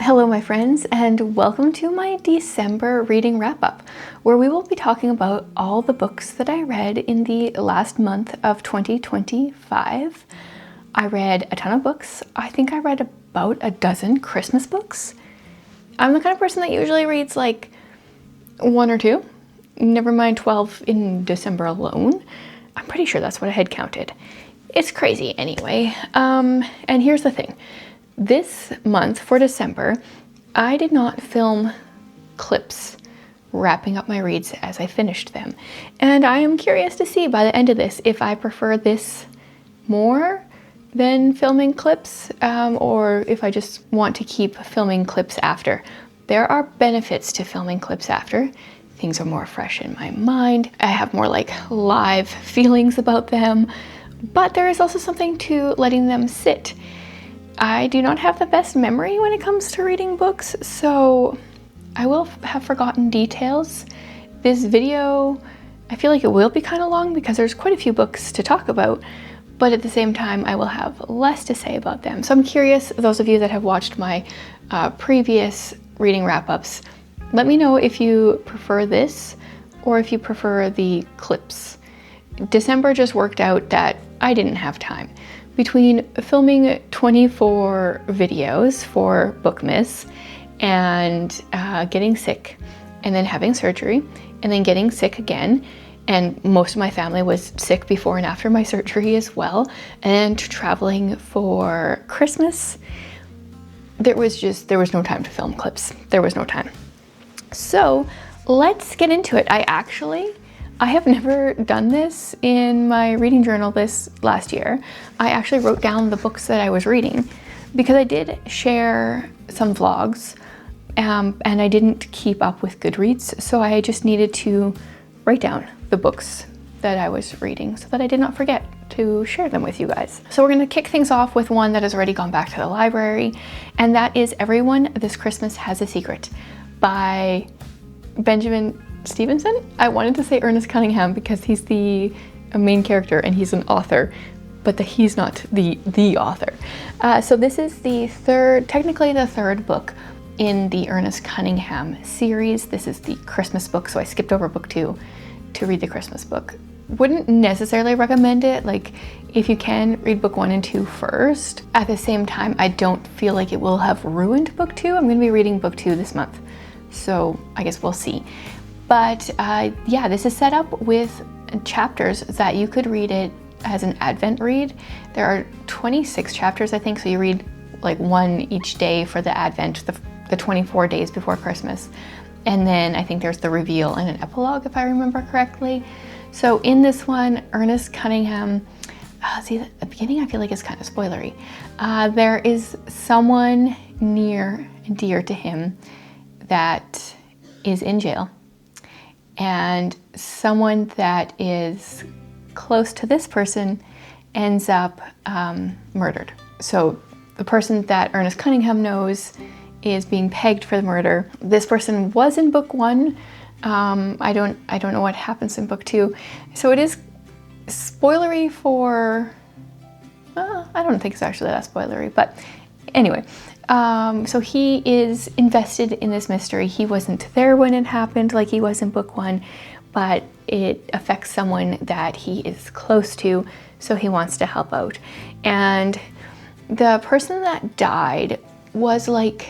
Hello my friends, and welcome to my December reading wrap-up, where we will be talking about all the books that I read in the last month of 2025. I read a ton of books. I think I read about a dozen Christmas books. I'm the kind of person that usually reads like one or two, never mind 12 in December alone. I'm pretty sure that's what I had counted. It's crazy anyway. And here's the thing. This month for December, I did not film clips wrapping up my reads as I finished them. And I am curious to see by the end of this if I prefer this more than filming clips or if I just want to keep filming clips after. There are benefits to filming clips after. Things are more fresh in my mind. I have more like live feelings about them, but there is also something to letting them sit. I do not have the best memory when it comes to reading books, so I will have forgotten details. This video, I feel like it will be kind of long because there's quite a few books to talk about, but at the same time, I will have less to say about them. So I'm curious, those of you that have watched my previous reading wrap-ups, let me know if you prefer this or if you prefer the clips. December just worked out that I didn't have time. Between filming 24 videos for Bookmas and getting sick and then having surgery and then getting sick again, and most of my family was sick before and after my surgery as well, and traveling for Christmas, there was no time to film clips. There was no time. So let's get into it. I have never done this in my reading journal this last year. I actually wrote down the books that I was reading because I did share some vlogs and I didn't keep up with Goodreads, so I just needed to write down the books that I was reading so that I did not forget to share them with you guys. So we're gonna kick things off with one that has already gone back to the library, and that is Everyone This Christmas Has a Secret by Benjamin Stevenson? I wanted to say Ernest Cunningham because he's the main character and he's an author, but he's not the author. So this is technically the third book in the Ernest Cunningham series. This is the Christmas book, so I skipped over book 2 to read the Christmas book. Wouldn't necessarily recommend it. Like, if you can, read book 1 and 2 first. At the same time, I don't feel like it will have ruined book 2. I'm gonna be reading book 2 this month, so I guess we'll see. But yeah, this is set up with chapters that you could read it as an Advent read. There are 26 chapters, I think, so you read like one each day for the Advent, the 24 days before Christmas. And then I think there's the reveal and an epilogue, if I remember correctly. So in this one, Ernest Cunningham, see, the beginning I feel like is kind of spoilery. There is someone near and dear to him that is in jail. And someone that is close to this person ends up murdered. So the person that Ernest Cunningham knows is being pegged for the murder. This person was in book 1. I don't know what happens in book 2. So it is spoilery for, I don't think it's actually that spoilery, but anyway. So he is invested in this mystery. He wasn't there when it happened like he was in book 1, but it affects someone that he is close to, so he wants to help out. And the person that died was like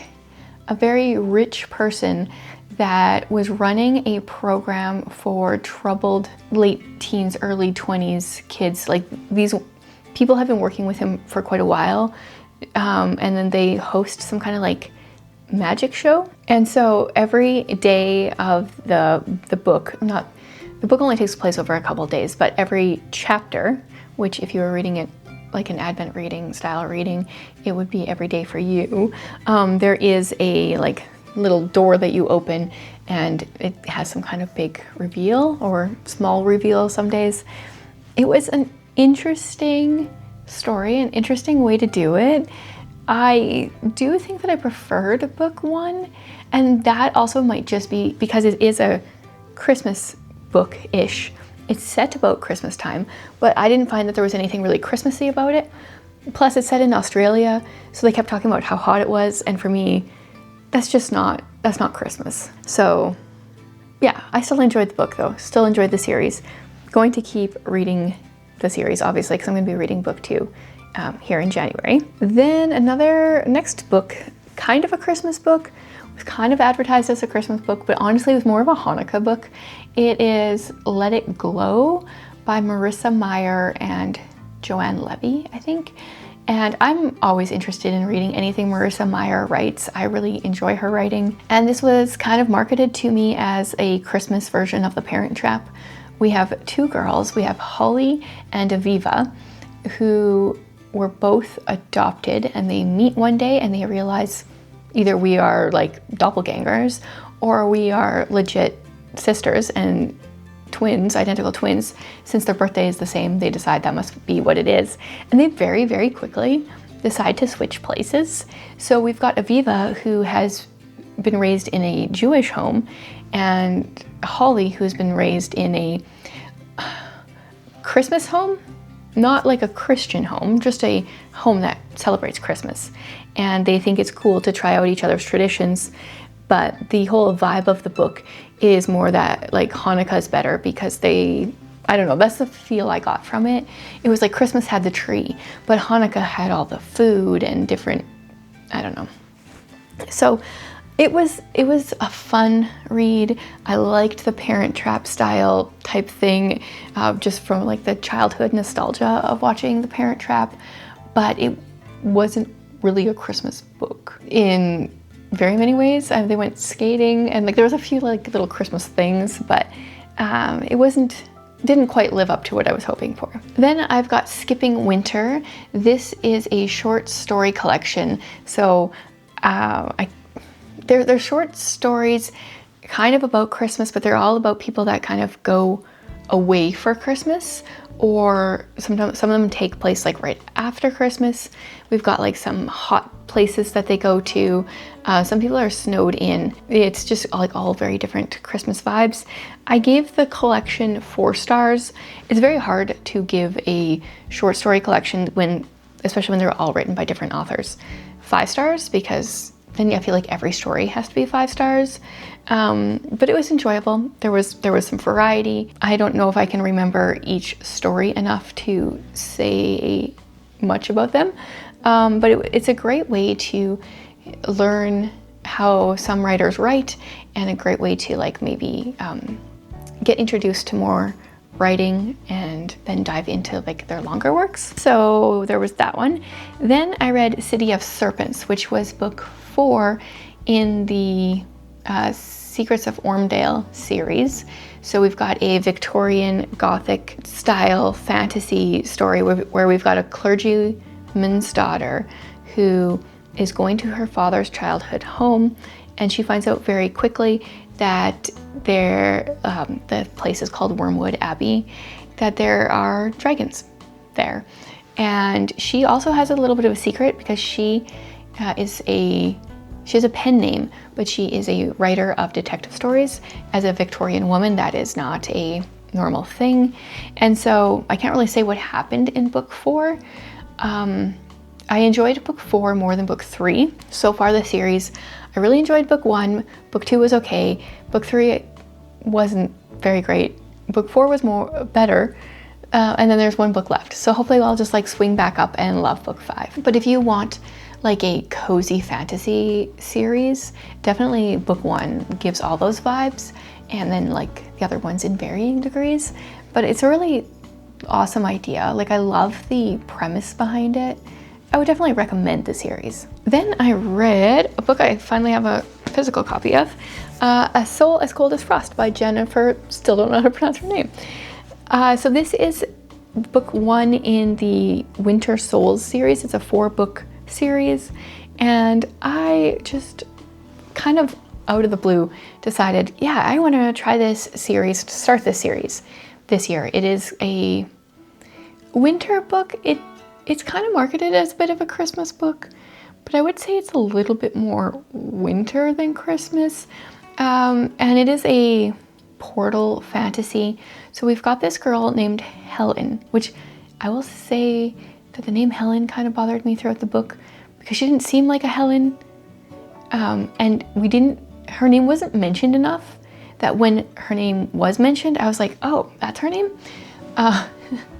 a very rich person that was running a program for troubled late teens, early 20s kids. Like, these people have been working with him for quite a while. And then they host some kind of like magic show. And so every day of the book, the book only takes place over a couple days, but every chapter, which if you were reading it like an Advent reading, style reading, it would be every day for you. There is a like little door that you open and it has some kind of big reveal or small reveal some days. It was an interesting story, an interesting way to do it. I do think that I preferred book 1, and that also might just be because it is a Christmas book-ish. It's set about Christmas time, but I didn't find that there was anything really Christmassy about it. Plus it's set in Australia, so they kept talking about how hot it was, and for me, that's not Christmas. So yeah, I still enjoyed the book though, still enjoyed the series. Going to keep reading the series, obviously, because I'm going to be reading book 2 here in January. Then next book, kind of a Christmas book, was kind of advertised as a Christmas book, but honestly it was more of a Hanukkah book. It is Let It Glow by Marissa Meyer and Joanne Levy, I think. And I'm always interested in reading anything Marissa Meyer writes. I really enjoy her writing. And this was kind of marketed to me as a Christmas version of The Parent Trap. We have 2 girls. We have Holly and Aviva, who were both adopted, and they meet one day and they realize either we are like doppelgangers or we are legit sisters and twins, identical twins. Since their birthday is the same, they decide that must be what it is. And they very, very quickly decide to switch places. So we've got Aviva, who has been raised in a Jewish home, and Holly, who's been raised in a Christmas home, not like a Christian home, just a home that celebrates Christmas. And they think it's cool to try out each other's traditions, but the whole vibe of the book is more that like Hanukkah is better because I don't know, that's the feel I got from it. It was like Christmas had the tree, but Hanukkah had all the food and different, I don't know. So it was a fun read. I liked the Parent Trap style type thing, just from like the childhood nostalgia of watching the Parent Trap, but it wasn't really a Christmas book in very many ways. They went skating and like there was a few like little Christmas things, but it didn't quite live up to what I was hoping for. Then I've got Skipping Winter. This is a short story collection. So they're short stories kind of about Christmas, but they're all about people that kind of go away for Christmas, or sometimes some of them take place like right after Christmas. We've got like some hot places that they go to. Some people are snowed in. It's just like all very different Christmas vibes. I gave the collection 4 stars. It's very hard to give a short story collection especially when they're all written by different authors, 5 stars, because then I feel like every story has to be 5 stars. But it was enjoyable. There was some variety. I don't know if I can remember each story enough to say much about them, but it's a great way to learn how some writers write, and a great way to like maybe get introduced to more writing and then dive into like their longer works. So there was that one. Then I read City of Serpents, which was book 4 in the Secrets of Ormdale series. So we've got a Victorian Gothic style fantasy story where we've got a clergyman's daughter who is going to her father's childhood home, and she finds out very quickly that the place is called Wormwood Abbey, that there are dragons there. And she also has a little bit of a secret because she has a pen name, but she is a writer of detective stories. As a Victorian woman, that is not a normal thing. And so I can't really say what happened in book 4. I enjoyed book 4 more than book 3. So far this series, I really enjoyed book 1. Book 2 was okay. Book 3 wasn't very great. Book 4 was better. And then there's one book left. So hopefully I'll just like swing back up and love book 5. But if you want like a cozy fantasy series, definitely book 1 gives all those vibes, and then like the other ones in varying degrees. But it's a really awesome idea. Like I love the premise behind it. I would definitely recommend the series. Then I read a book I finally have a physical copy of, A Soul as Cold as Frost by Jennifer, still don't know how to pronounce her name. So this is book 1 in the Winter Souls series. It's a 4-book series, and I just kind of out of the blue decided, yeah, I want to try this series, start this series this year. It is a winter book. It's kind of marketed as a bit of a Christmas book, but I would say it's a little bit more winter than Christmas. And it is a portal fantasy. So we've got this girl named Helen, which I will say that the name Helen kind of bothered me throughout the book because she didn't seem like a Helen. And her name wasn't mentioned enough that when her name was mentioned, I was like, oh, that's her name?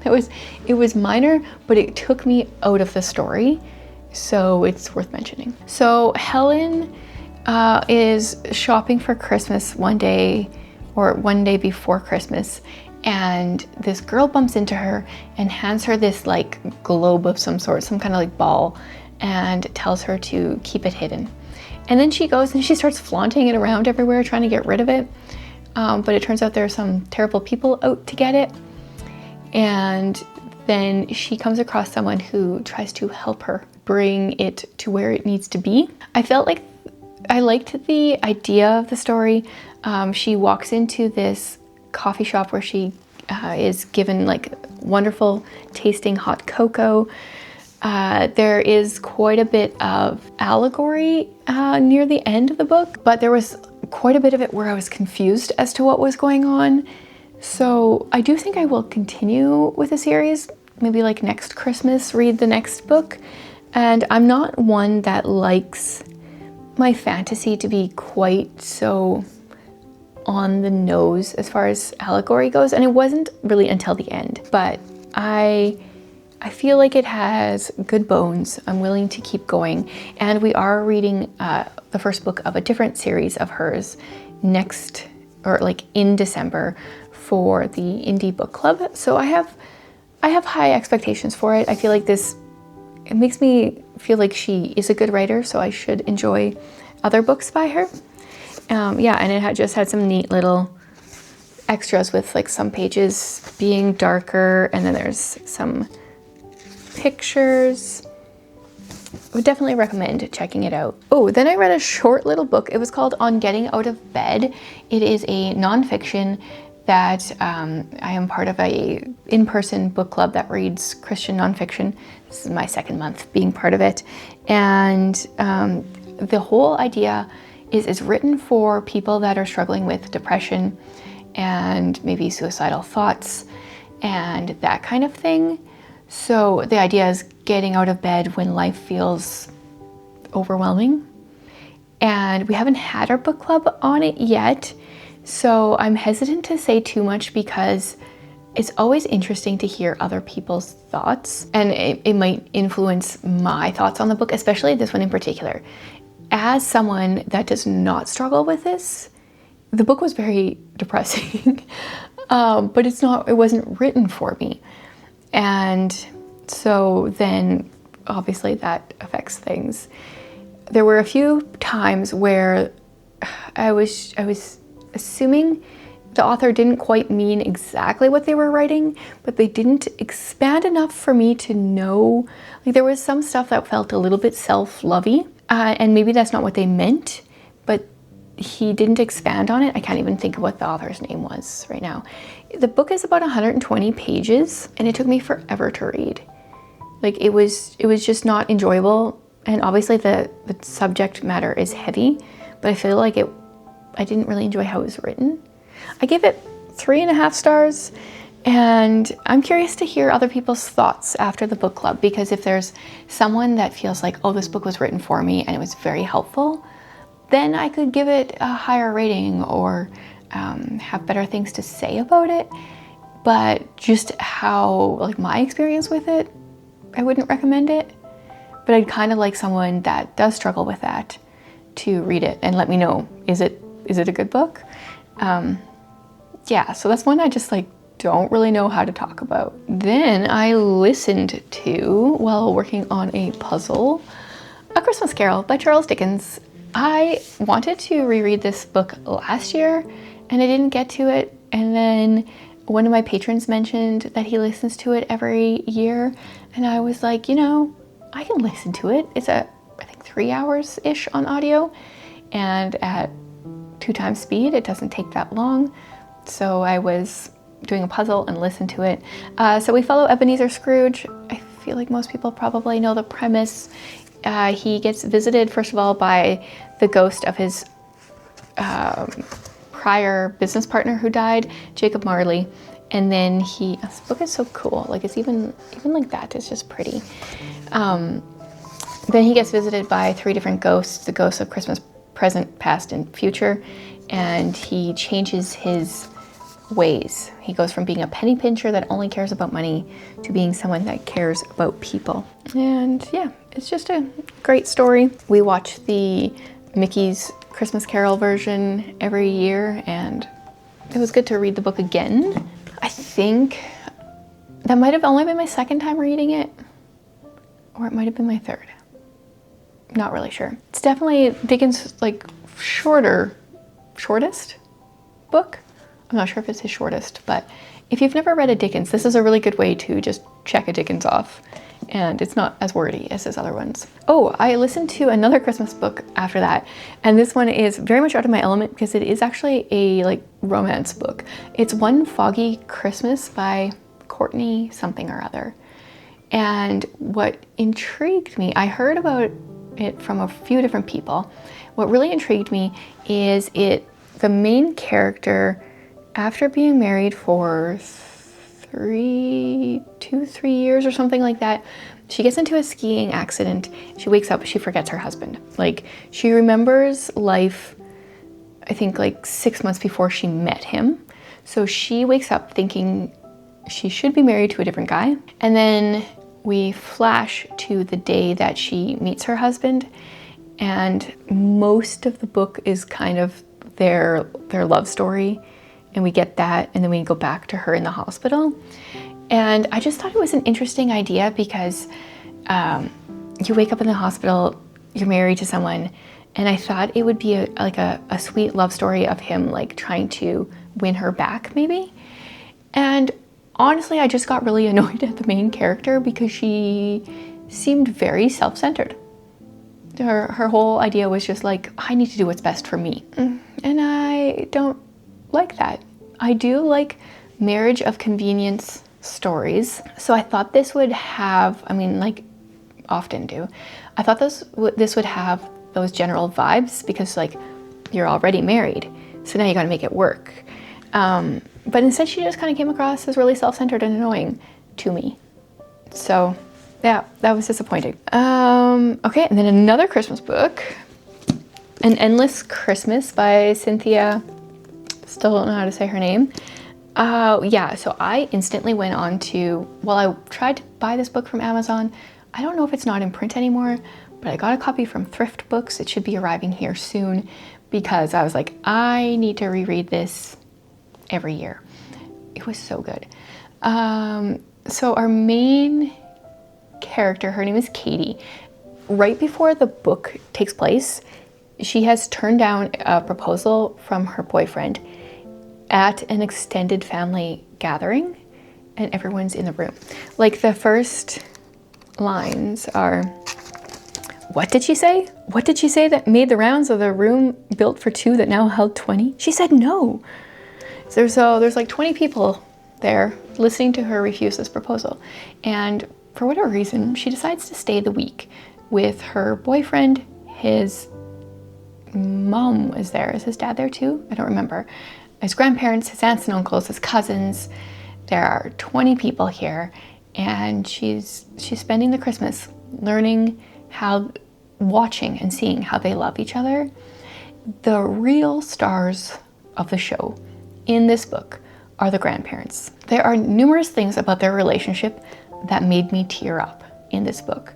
It was minor, but it took me out of the story, so it's worth mentioning. So Helen is shopping for Christmas one day before Christmas, and this girl bumps into her and hands her this like globe of some sort, some kind of like ball, and tells her to keep it hidden. And then she goes and she starts flaunting it around everywhere, trying to get rid of it. But it turns out there are some terrible people out to get it. And then she comes across someone who tries to help her bring it to where it needs to be. I felt like I liked the idea of the story. She walks into this coffee shop where she is given like wonderful tasting hot cocoa. There is quite a bit of allegory near the end of the book, but there was quite a bit of it where I was confused as to what was going on. So I do think I will continue with the series, maybe like next Christmas, read the next book. And I'm not one that likes my fantasy to be quite so on the nose as far as allegory goes, and it wasn't really until the end, but I feel like it has good bones. I'm willing to keep going, and we are reading the first book of a different series of hers in December for the indie book club. So I have high expectations for it. I feel like it makes me feel like she is a good writer, so I should enjoy other books by her. And it just had some neat little extras with like some pages being darker, and then there's some pictures. I would definitely recommend checking it out. Oh, then I read a short little book. It was called On Getting Out of Bed. It is a nonfiction that I am part of a in-person book club that reads Christian nonfiction. This is my second month being part of it. And the whole idea is it's written for people that are struggling with depression and maybe suicidal thoughts and that kind of thing. So the idea is getting out of bed when life feels overwhelming. And we haven't had our book club on it yet, so I'm hesitant to say too much because it's always interesting to hear other people's thoughts, and it might influence my thoughts on the book, especially this one in particular. As someone that does not struggle with this, the book was very depressing, but it wasn't written for me. And so then obviously that affects things. There were a few times where I was assuming the author didn't quite mean exactly what they were writing, but they didn't expand enough for me to know. Like there was some stuff that felt a little bit self-lovey, and maybe that's not what they meant, but he didn't expand on it. I can't even think of what the author's name was right now. The book is about 120 pages, and it took me forever to read. Like it was just not enjoyable, and obviously the subject matter is heavy, but I feel like I didn't really enjoy how it was written. I gave it 3.5 stars, and I'm curious to hear other people's thoughts after the book club, because if there's someone that feels like, oh, this book was written for me and it was very helpful, then I could give it a higher rating or have better things to say about it. But just how, like, my experience with it, I wouldn't recommend it. But I'd kind of like someone that does struggle with that to read it and let me know, is it a good book? So that's one I just don't really know how to talk about. Then I listened to, while working on a puzzle, A Christmas Carol by Charles Dickens. I wanted to reread this book last year and I didn't get to it. And then one of my patrons mentioned that he listens to it every year. And I was like, I can listen to it. It's I think 3 hours-ish on audio. And at 2 times speed, it doesn't take that long. So I was doing a puzzle and listened to it. So we follow Ebenezer Scrooge. I feel like most people probably know the premise. He gets visited, first of all, by the ghost of his prior business partner who died, Jacob Marley. And then this book is so cool. Like, it's even like that. It's just pretty. Then he gets visited by 3 different ghosts, the ghosts of Christmas present, past, and future, and he changes his ways. He goes from being a penny pincher that only cares about money to being someone that cares about people. And yeah, it's just a great story. We watch the Mickey's Christmas Carol version every year, and it was good to read the book again. I think that might have only been my 2nd time reading it, or it might have been my 3rd. Not really sure. It's definitely Dickens' like shortest book. I'm not sure if it's his shortest, but if you've never read a Dickens, this is a really good way to just check a Dickens off, and it's not as wordy as his other ones. Oh, I listened to another Christmas book after that, and this one is very much out of my element because it is actually a like romance book. It's One Foggy Christmas by Courtney something or other. And what intrigued me, I heard about it from a few different people. What really intrigued me is the main character, after being married for 3 years or something like that, she gets into a skiing accident. She wakes up, she forgets her husband. Like, she remembers life, I think like 6 months before she met him. So she wakes up thinking she should be married to a different guy. And then we flash to the day that she meets her husband, and most of the book is kind of their love story, and we get that, and then we go back to her in the hospital. And I just thought it was an interesting idea because you wake up in the hospital, you're married to someone, and I thought it would be a sweet love story of him like trying to win her back maybe. And honestly, I just got really annoyed at the main character because she seemed very self-centered. Her whole idea was just like, I need to do what's best for me. And I don't like that. I do like marriage of convenience stories. So I thought this would have, I mean, like often do, I thought this would have those general vibes because like you're already married. So now you gotta make it work. But instead she just kind of came across as really self-centered and annoying to me. So yeah, that was disappointing. Okay, and then another Christmas book, An Endless Christmas by Cynthia, still don't know how to say her name. Yeah, so I instantly went on to, well, I tried to buy this book from Amazon. I don't know if it's not in print anymore, but I got a copy from Thrift Books. It should be arriving here soon because I was like, I need to reread this every year. It was so good. So our main character, her name is Katie. Right before the book takes place, she has turned down a proposal from her boyfriend at an extended family gathering, and everyone's in the room. Like the first lines are, what did she say? What did she say that made the rounds of the room built for 2 that now held 20? She said no. So there's like 20 people there listening to her refuse this proposal. And for whatever reason, she decides to stay the week with her boyfriend. His mom was there. Is his dad there too? I don't remember. His grandparents, his aunts and uncles, his cousins. There are 20 people here, and she's spending the Christmas learning how, watching and seeing how they love each other. The real stars of the show in this book are the grandparents. There are numerous things about their relationship that made me tear up in this book.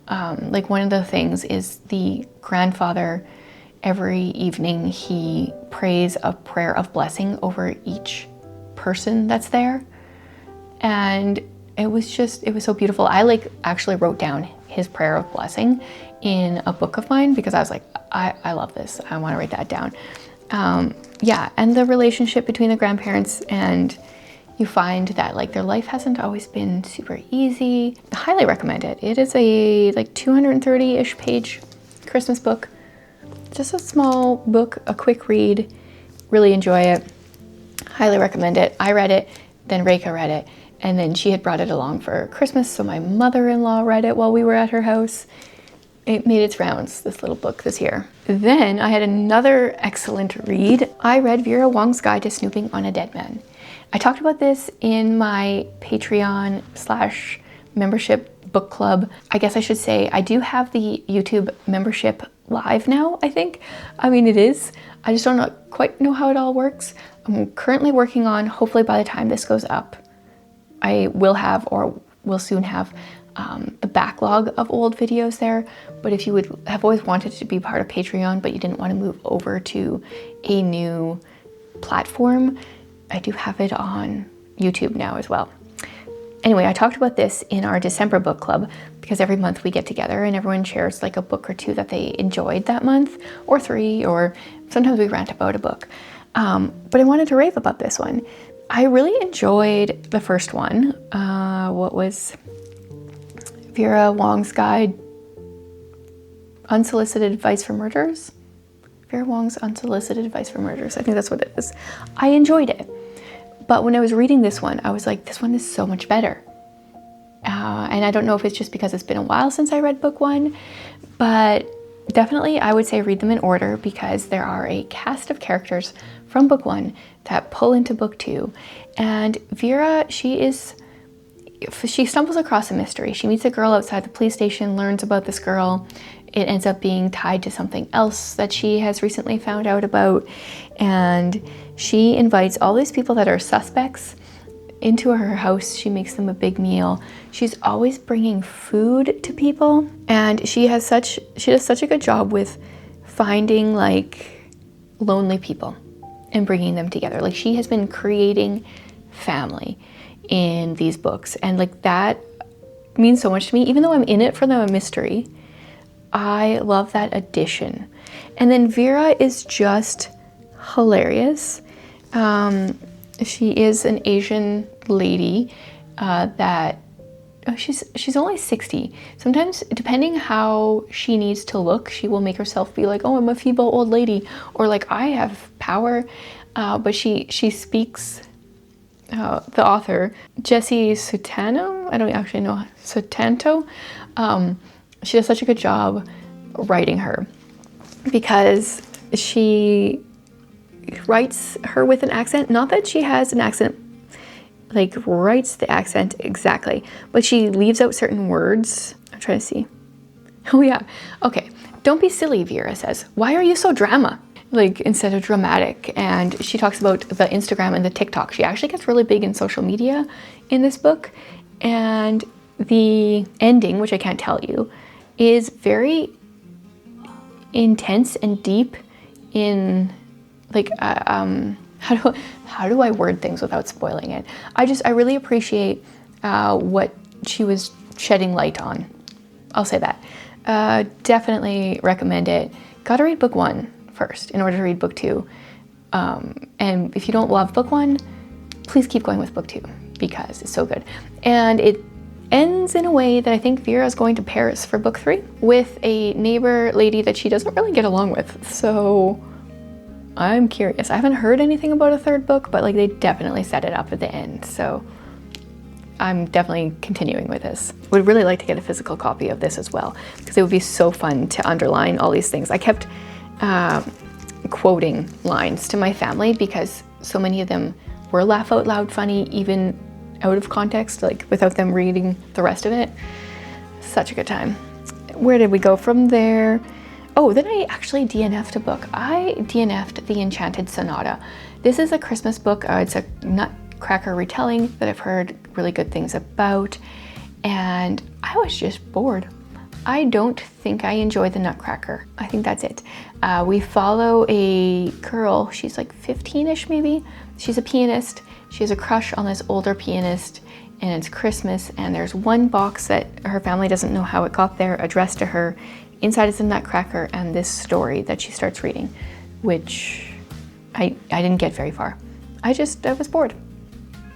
Like one of the things is the grandfather, every evening he prays a prayer of blessing over each person that's there. And it was so beautiful. I actually wrote down his prayer of blessing in a book of mine because I was like, I love this. I want to write that down. Yeah, and the relationship between the grandparents, and you find that like their life hasn't always been super easy. I highly recommend it. It is a like 230-ish page Christmas book. Just a small book, a quick read. Really enjoy it. Highly recommend it. I read it, then Reika read it, and then she had brought it along for Christmas, so my mother-in-law read it while we were at her house. It made its rounds, this little book, this year. Then I had another excellent read. I read Vera Wong's Guide to Snooping on a Dead Man. I talked about this in my Patreon / membership book club. I guess I should say I do have the YouTube membership live now, I think. I mean, it is. I just don't quite know how it all works. I'm currently working on, hopefully by the time this goes up, I will have or will soon have the backlog of old videos there. But if you would have always wanted to be part of Patreon, but you didn't want to move over to a new platform, I do have it on YouTube now as well. Anyway, I talked about this in our December book club because every month we get together and everyone shares like a book or two that they enjoyed that month, or 3, or sometimes we rant about a book. But I wanted to rave about this one. I really enjoyed the first one. What was Vera Wong's Guide? Unsolicited Advice for Murderers? Vera Wong's Unsolicited Advice for Murderers. I think that's what it is. I enjoyed it. But when I was reading this one, I was like, this one is so much better. And I don't know if it's just because it's been a while since I read book 1, but definitely I would say read them in order because there are a cast of characters from book 1 that pull into book 2. And Vera, she stumbles across a mystery. She meets a girl outside the police station, learns about this girl. It ends up being tied to something else that she has recently found out about. And she invites all these people that are suspects into her house. She makes them a big meal. She's always bringing food to people. And she does such a good job with finding like lonely people and bringing them together. Like she has been creating family in these books. And like that means so much to me, even though I'm in it for the mystery. I love that addition. And then Vera is just hilarious. She is an Asian lady she's only 60. Sometimes, depending how she needs to look, she will make herself be like, oh, I'm a feeble old lady, or like, I have power. But she speaks, the author, Jessie Sutano, I don't actually know, Sutanto, she does such a good job writing her because she writes her with an accent. Not that she has an accent, like writes the accent exactly, but she leaves out certain words. I'm trying to see. Oh yeah, okay. Don't be silly, Vera says. Why are you so drama? Like instead of dramatic. And she talks about the Instagram and the TikTok. She actually gets really big in social media in this book. And the ending, which I can't tell you, is very intense and deep in like how do I word things without spoiling it? I really appreciate what she was shedding light on. I'll say that. Definitely recommend it. Gotta read book 1 first in order to read book 2. And if you don't love book 1, please keep going with book 2 because it's so good. And it ends in a way that I think Vera is going to Paris for book 3 with a neighbor lady that she doesn't really get along with. So I'm curious. I haven't heard anything about a 3rd book, but like they definitely set it up at the end. So I'm definitely continuing with this. Would really like to get a physical copy of this as well because it would be so fun to underline all these things. I kept quoting lines to my family because so many of them were laugh out loud funny, even out of context, like without them reading the rest of it. Such a good time. Where did we go from there? Oh, then I actually DNF'd a book. I DNF'd the Enchanted Sonata. This is a Christmas book. It's a Nutcracker retelling that I've heard really good things about. And I was just bored. I don't think I enjoyed the Nutcracker. I think that's it. We follow a girl, she's like 15-ish maybe. She's a pianist. She has a crush on this older pianist and it's Christmas and there's one box that her family doesn't know how it got there, addressed to her. Inside is a Nutcracker and this story that she starts reading, which I didn't get very far. I was bored.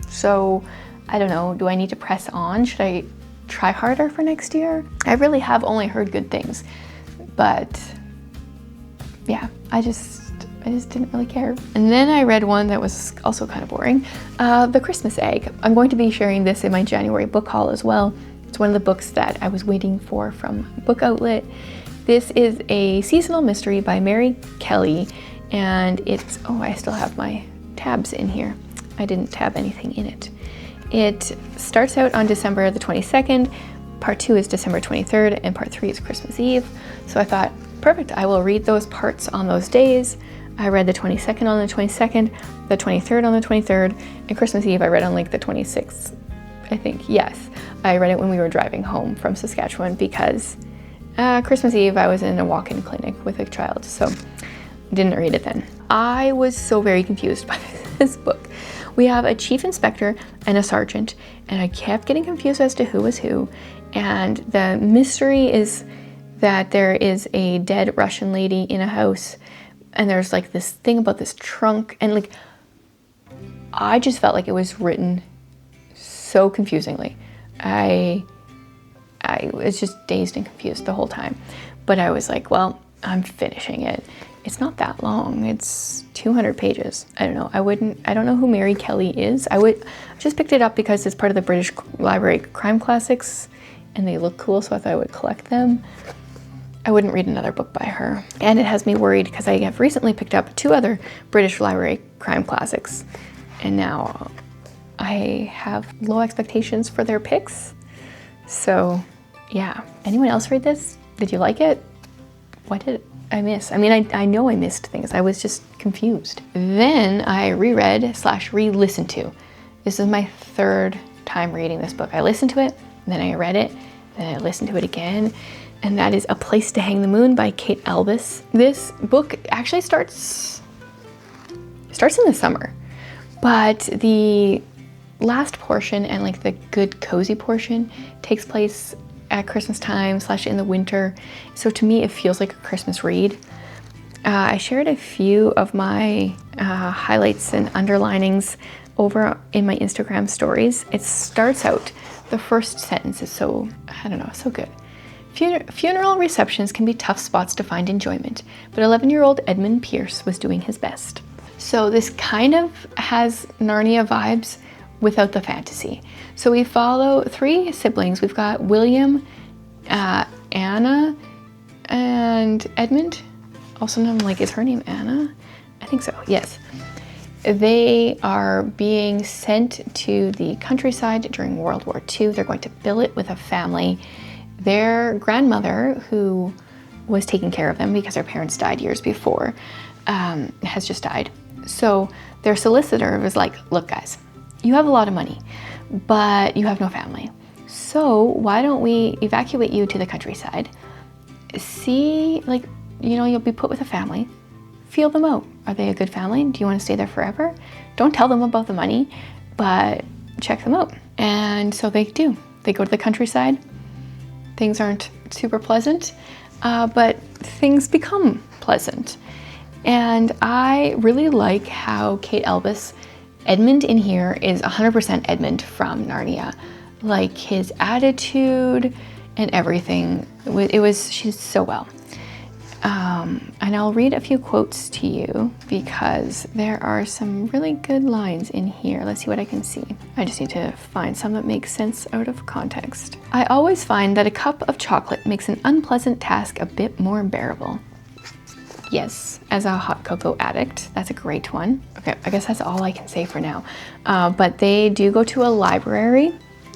So I don't know, do I need to press on? Should I try harder for next year? I really have only heard good things, but yeah, I just didn't really care. And then I read one that was also kind of boring, The Christmas Egg. I'm going to be sharing this in my January book haul as well. It's one of the books that I was waiting for from Book Outlet. This is a seasonal mystery by Mary Kelly, and it's, oh, I still have my tabs in here. I didn't tab anything in it. It starts out on December the 22nd part 2 is December 23rd, and part 3 is Christmas Eve. So I thought, perfect, I will read those parts on those days. I read the 22nd on the 22nd, the 23rd on the 23rd, and Christmas Eve I read on like the 26th, I think. Yes, I read it when we were driving home from Saskatchewan because Christmas Eve I was in a walk-in clinic with a child, so didn't read it then. I was so very confused by this book. We have a chief inspector and a sergeant, and I kept getting confused as to who was who. And the mystery is that there is a dead Russian lady in a house, and there's like this thing about this trunk, and like I just felt like it was written so confusingly. I was just dazed and confused the whole time. But I was like, well, I'm finishing it. It's not that long. It's 200 pages. I don't know. I don't know who Mary Kelly is. I just picked it up because it's part of the British Library Crime Classics and they look cool, so I thought I would collect them. I wouldn't read another book by her. And it has me worried because I have recently picked up 2 other British Library Crime Classics, and now I have low expectations for their picks. So yeah. Anyone else read this? Did you like it? What did I miss? I mean, I know I missed things. I was just confused. Then I reread/re-listened to. This is my 3rd time reading this book. I listened to it, then I read it, then I listened to it again. And that is A Place to Hang the Moon by Kate Albus. This book actually starts in the summer, but the last portion and like the good cozy portion takes place at Christmas time / in the winter. So to me, it feels like a Christmas read. I shared a few of my highlights and underlinings over in my Instagram stories. It starts out, the first sentence is so good. Funeral receptions can be tough spots to find enjoyment, but 11-year-old Edmund Pierce was doing his best. So this kind of has Narnia vibes without the fantasy. So we follow 3 siblings. We've got William, Anna, and Edmund. Also known, like, is her name Anna? I think so, yes. They are being sent to the countryside during World War II. They're going to billet with a family. Their grandmother, who was taking care of them because their parents died years before, has just died. So their solicitor was like, look guys, you have a lot of money, but you have no family. So why don't we evacuate you to the countryside? See, like, you know, you'll be put with a family. Feel them out. Are they a good family? Do you want to stay there forever? Don't tell them about the money, but check them out. And so they do. They go to the countryside. Things aren't super pleasant, but things become pleasant. And I really like how Kate Albus, Edmund in here is 100% Edmund from Narnia. Like his attitude and everything, she's so well. And I'll read a few quotes to you because there are some really good lines in here. Let's see what I can see. I just need to find some that make sense out of context. I always find that a cup of chocolate makes an unpleasant task a bit more bearable. Yes, as a hot cocoa addict, that's a great one. Okay, I guess that's all I can say for now. But they do go to a library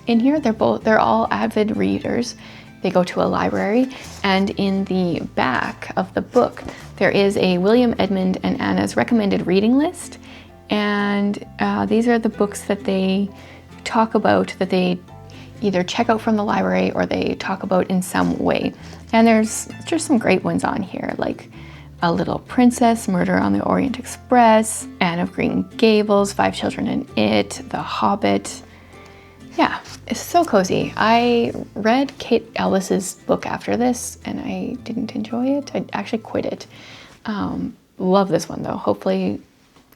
in here. They're all avid readers. They go to a library, and in the back of the book, there is a William, Edmund, and Anna's recommended reading list. And these are the books that they talk about, that they either check out from the library or they talk about in some way. And there's just some great ones on here, like A Little Princess, Murder on the Orient Express, Anne of Green Gables, 5 Children and It, The Hobbit. Yeah, it's so cozy. I read Kate Albus's book after this and I didn't enjoy it. I actually quit it. Love this one though. Hopefully,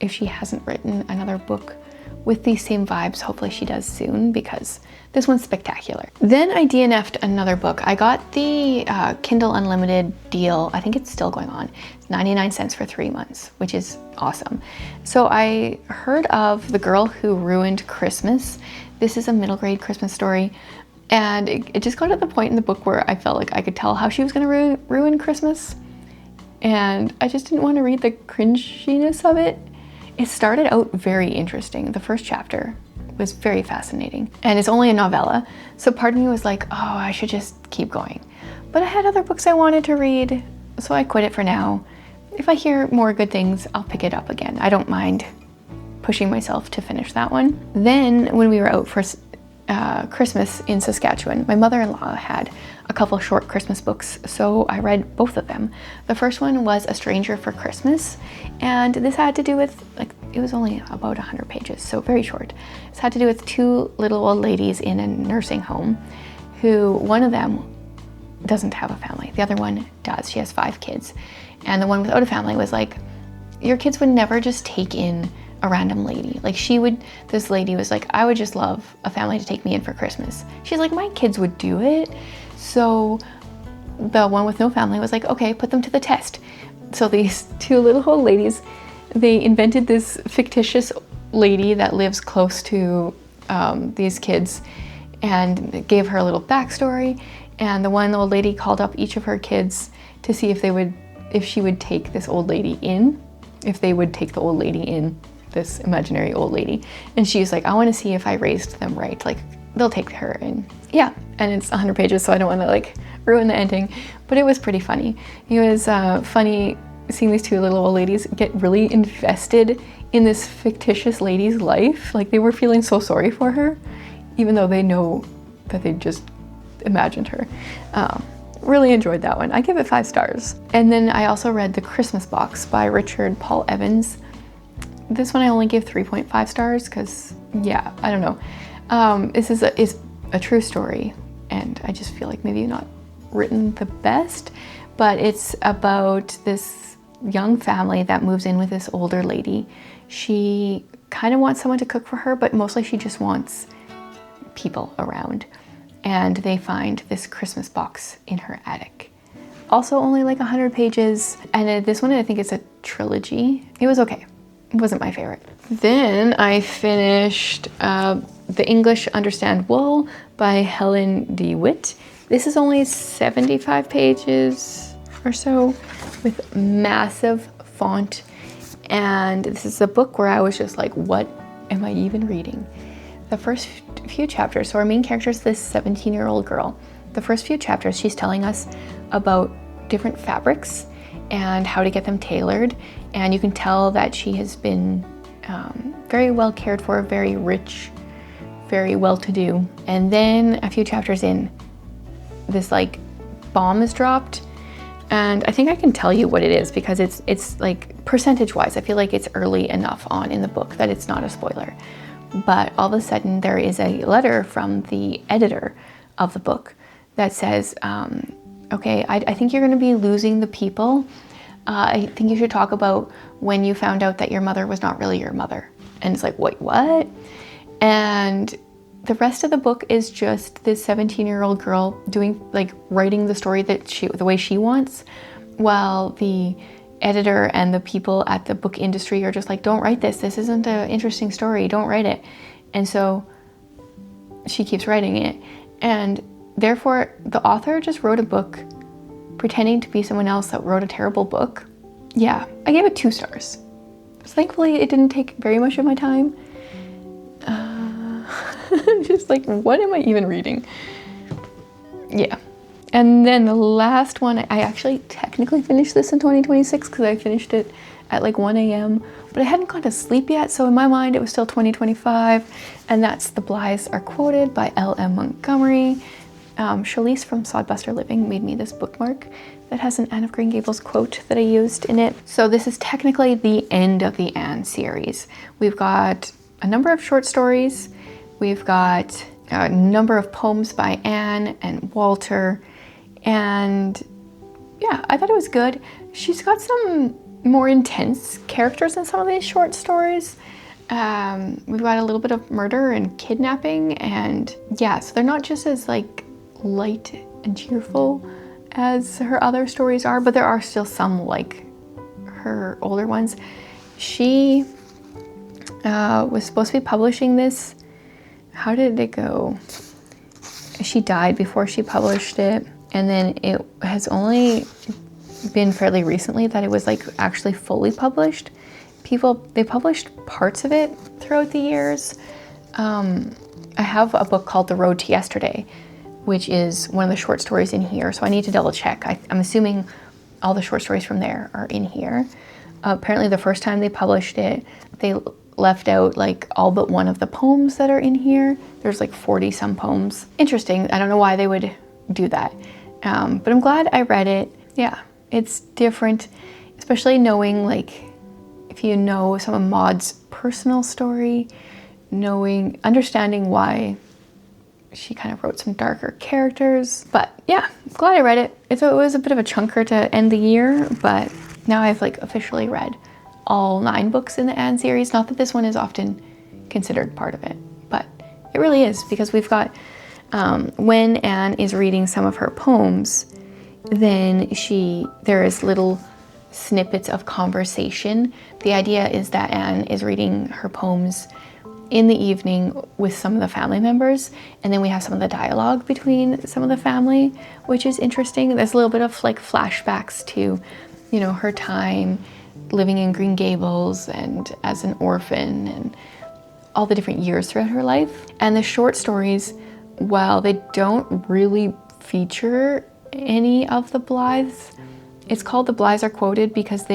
if she hasn't written another book with these same vibes, hopefully she does soon because this one's spectacular. Then I DNF'd another book. I got the Kindle Unlimited deal. I think it's still going on. It's 99 cents for 3 months, which is awesome. So I heard of The Girl Who Ruined Christmas. This is a middle grade Christmas story. And it just got to the point in the book where I felt like I could tell how she was gonna ruin Christmas. And I just didn't want to read the cringiness of it. It started out very interesting. The first chapter was very fascinating. And it's only a novella, so part of me was like, oh, I should just keep going. But I had other books I wanted to read, so I quit it for now. If I hear more good things, I'll pick it up again. I don't mind pushing myself to finish that one. Then when we were out for Christmas in Saskatchewan, my mother-in-law had a couple short Christmas books, so I read both of them. The first one was A Stranger for Christmas, and this had to do with, like, it was only about 100 pages, so very short. This had to do with two little old ladies in a nursing home who, one of them doesn't have a family, the other one does. She has 5 kids, and the one without a family was like, your kids would never just take in a random lady. Like this lady was like, I would just love a family to take me in for Christmas. She's like, my kids would do it. So the one with no family was like, okay, put them to the test. So these two little old ladies, they invented this fictitious lady that lives close to these kids and gave her a little backstory. And the one old lady called up each of her kids to see if she would take this old lady in, if they would take the old lady in, this imaginary old lady. And she was like, I want to see if I raised them right, like they'll take her in. Yeah, and it's 100 pages, so I don't want to like ruin the ending, but it was pretty funny. It was funny seeing these two little old ladies get really invested in this fictitious lady's life. Like they were feeling so sorry for her, even though they know that they just imagined her. Really enjoyed that one. I give it 5 stars. And then I also read The Christmas Box by Richard Paul Evans. This one I only give 3.5 stars because, yeah, I don't know. This is a true story, and I just feel like maybe not written the best, but it's about this young family that moves in with this older lady. She kind of wants someone to cook for her, but mostly she just wants people around. And they find this Christmas box in her attic. Also only like 100 pages, and this one I think it's a trilogy. It was okay. It wasn't my favorite. Then I finished The English Understand Wool by Helen D. Witt. This is only 75 pages or so with massive font. And this is a book where I was just like, what am I even reading? The first few chapters, so our main character is this 17-year-old girl. The first few chapters, she's telling us about different fabrics and how to get them tailored. And you can tell that she has been very well cared for, very rich, very well-to-do. And then a few chapters in, this like bomb is dropped. And I think I can tell you what it is because it's like percentage-wise, I feel like it's early enough on in the book that it's not a spoiler. But all of a sudden there is a letter from the editor of the book that says, okay, I think you're going to be losing the people. I think you should talk about when you found out that your mother was not really your mother. And it's like, wait, what? And the rest of the book is just this 17-year-old girl writing the story the way she wants, while the editor and the people at the book industry are just like, don't write this. This isn't an interesting story. Don't write it. And so she keeps writing it. And therefore, the author just wrote a book pretending to be someone else that wrote a terrible book. Yeah, I gave it 2 stars. Thankfully, it didn't take very much of my time. Just like, what am I even reading? Yeah. And then the last one, I actually technically finished this in 2026 because I finished it at like 1 a.m. But I hadn't gone to sleep yet, so in my mind it was still 2025. And that's The Blythes Are Quoted by L.M. Montgomery. Shalise from Sodbuster Living made me this bookmark that has an Anne of Green Gables quote that I used in it. So this is technically the end of the Anne series. We've got a number of short stories. We've got a number of poems by Anne and Walter. And yeah, I thought it was good. She's got some more intense characters in some of these short stories. We've got a little bit of murder and kidnapping, and yeah, so they're not just as like light and cheerful as her other stories are, but there are still some like her older ones. She was supposed to be publishing this. How did it go? She died before she published it. And then it has only been fairly recently that it was like actually fully published. They published parts of it throughout the years, I have a book called The Road to Yesterday, which is one of the short stories in here, so I need to double check. I'm assuming all the short stories from there are in here. Apparently the first time they published it, they left out like all but one of the poems that are in here. There's like 40 some poems. Interesting. I don't know why they would do that. But I'm glad I read it. Yeah, it's different, especially knowing, like, if you know some of Maud's personal story, understanding why she kind of wrote some darker characters. But yeah, I'm glad I read it. It was a bit of a chunker to end the year, but now I've like officially read all 9 books in the Anne series. Not that this one is often considered part of it, but it really is, because we've got, when Anne is reading some of her poems, then there is little snippets of conversation. The idea is that Anne is reading her poems in the evening with some of the family members, and then we have some of the dialogue between some of the family, which is interesting. There's a little bit of like flashbacks to, you know, her time living in Green Gables and as an orphan and all the different years throughout her life. And the short stories, while they don't really feature any of the Blythes, it's called The Blythes Are Quoted because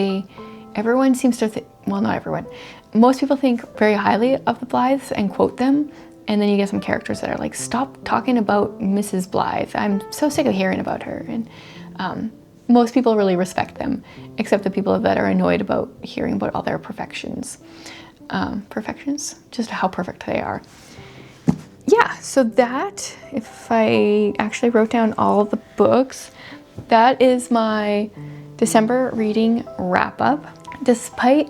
everyone seems to well, not everyone. Most people think very highly of the Blythes and quote them, and then you get some characters that are like, stop talking about Mrs. Blythe. I'm so sick of hearing about her. And most people really respect them, except the people that are annoyed about hearing about all their perfections. Just how perfect they are. Yeah, so that, if I actually wrote down all the books, that is my December reading wrap up. Despite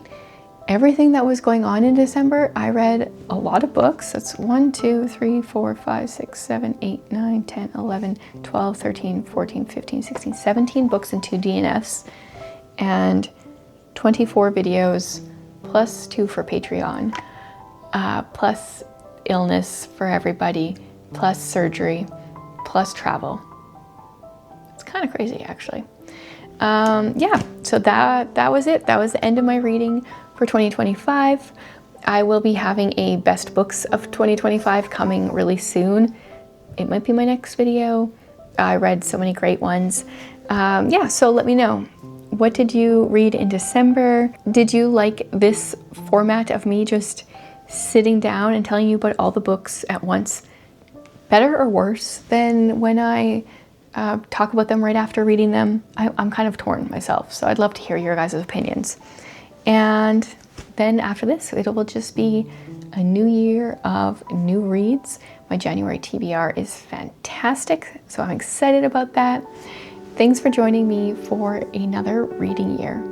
everything that was going on in December, I read a lot of books. That's 1, 2, 3, 4, 5, 6, 7, 8, 9, 10, 11, 12, 13, 14, 15, 16, 17 books and 2 DNFs, and 24 videos, plus 2 for Patreon, plus illness for everybody, plus surgery, plus travel. It's kind of crazy, actually. Yeah, so that was it. That was the end of my reading for 2025. I will be having a best books of 2025 coming really soon. It might be my next video. I read so many great ones. Yeah, so let me know. What did you read in December? Did you like this format of me just sitting down and telling you about all the books at once? Better or worse than when I talk about them right after reading them? I'm kind of torn myself, so I'd love to hear your guys' opinions. And then after this, it will just be a new year of new reads. My January TBR is fantastic, so I'm excited about that. Thanks for joining me for another reading year.